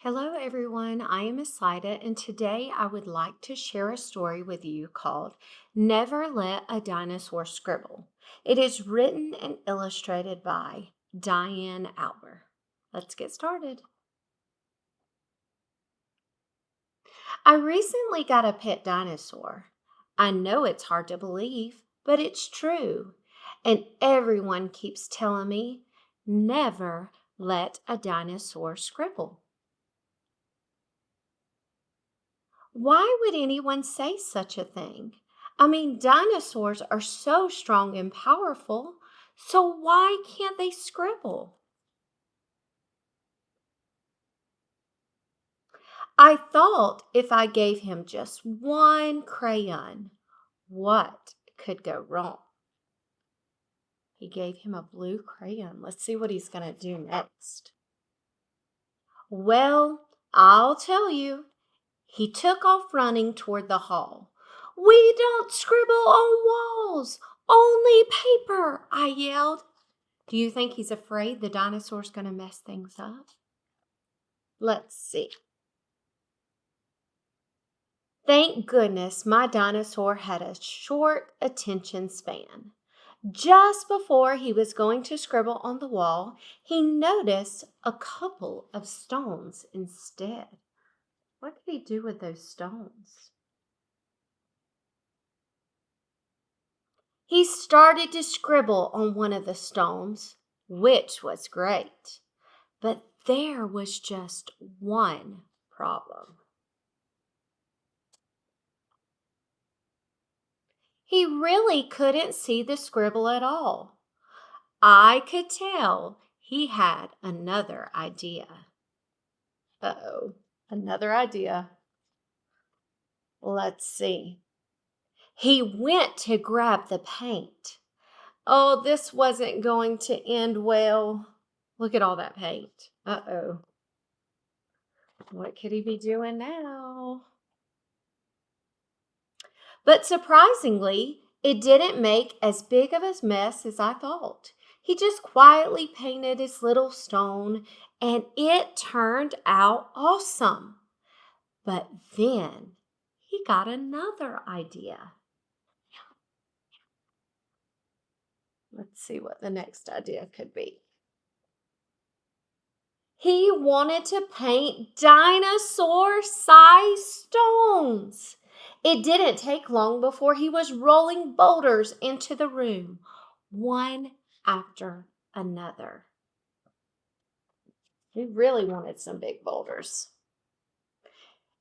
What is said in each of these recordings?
Hello, everyone. I am Miss Lyda, and today I would like to share a story with you called Never Let a Dinosaur Scribble. It is written and illustrated by Diane Alber. Let's get started. I recently got a pet dinosaur. I know it's hard to believe, but it's true. And everyone keeps telling me, never let a dinosaur scribble. Why would anyone say such a thing? I mean, dinosaurs are so strong and powerful, so why can't they scribble? I thought if I gave him just one crayon, what could go wrong? He gave him a blue crayon. Let's see what he's going to do next. Well, I'll tell you. He took off running toward the hall. "We don't scribble on walls, only paper," I yelled. Do you think he's afraid the dinosaur's going to mess things up? Let's see. Thank goodness my dinosaur had a short attention span. Just before he was going to scribble on the wall, he noticed a couple of stones instead. What could he do with those stones? He started to scribble on one of the stones, which was great. But there was just one problem. He really couldn't see the scribble at all. I could tell he had another idea. Uh-oh, another idea. Let's see. He went to grab the paint. Oh, this wasn't going to end well. Look at all that paint. Uh-oh. What could he be doing now? But surprisingly, it didn't make as big of a mess as I thought. He just quietly painted his little stone, and it turned out awesome. But then he got another idea. Let's see what the next idea could be. He wanted to paint dinosaur-sized stones. It didn't take long before he was rolling boulders into the room, one after another. He really wanted some big boulders.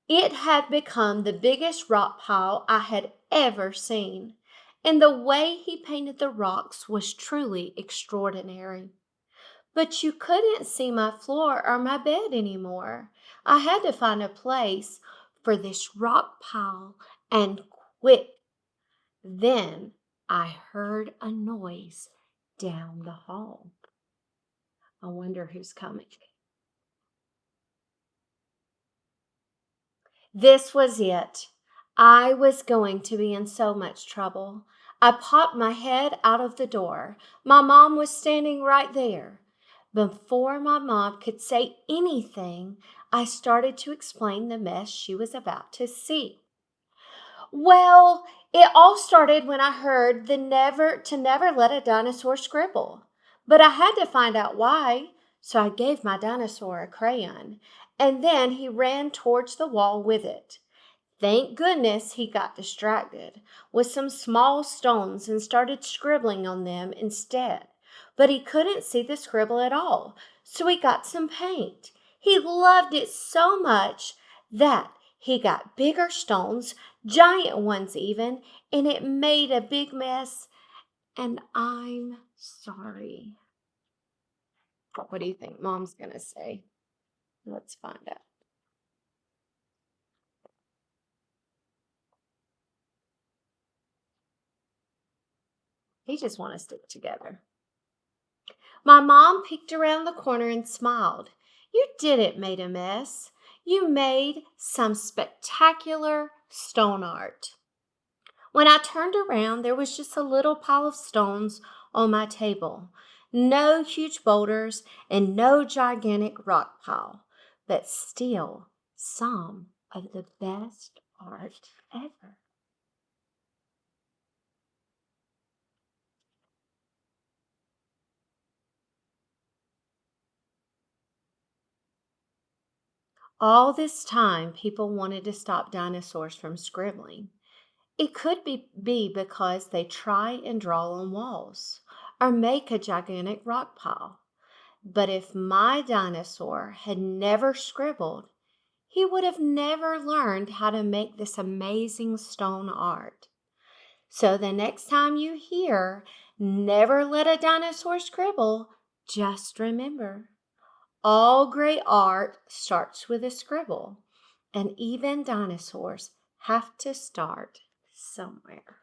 It had become the biggest rock pile I had ever seen, and the way he painted the rocks was truly extraordinary. But you couldn't see my floor or my bed anymore. I had to find a place for this rock pile, and quick. Then I heard a noise down the hall. I wonder who's coming. This was it. I was going to be in so much trouble. I popped my head out of the door. My mom was standing right there. Before my mom could say anything, I started to explain the mess she was about to see. Well, it all started when I heard the never let a dinosaur scribble. But I had to find out why, so I gave my dinosaur a crayon, and then he ran towards the wall with it. Thank goodness he got distracted with some small stones and started scribbling on them instead. But he couldn't see the scribble at all, so he got some paint. He loved it so much that he got bigger stones, giant ones even, and it made a big mess. And I'm sorry. What do you think Mom's going to say? Let's find out. He just want to stick together. My mom peeked around the corner and smiled. You didn't make a mess. You made some spectacular stone art. When I turned around, there was just a little pile of stones on my table. No huge boulders and no gigantic rock pile. but still some of the best art ever. All this time, people wanted to stop dinosaurs from scribbling. It could be because they try and draw on walls or make a gigantic rock pile. But if my dinosaur had never scribbled, he would have never learned how to make this amazing stone art. So the next time you hear, never let a dinosaur scribble, just remember, all great art starts with a scribble, and even dinosaurs have to start somewhere.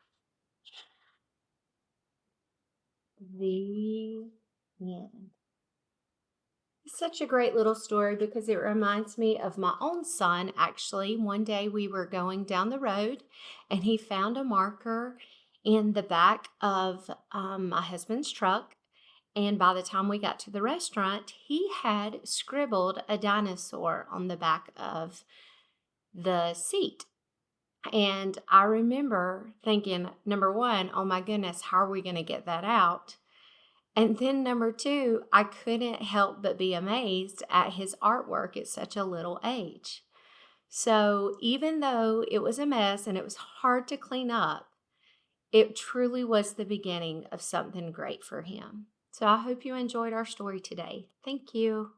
The end. It's such a great little story because it reminds me of my own son. Actually, one day we were going down the road and he found a marker in the back of my husband's truck. And by the time we got to the restaurant, he had scribbled a dinosaur on the back of the seat. And I remember thinking, number one, oh my goodness, how are we going to get that out? And then number two, I couldn't help but be amazed at his artwork at such a little age. So even though it was a mess and it was hard to clean up, it truly was the beginning of something great for him. So I hope you enjoyed our story today. Thank you.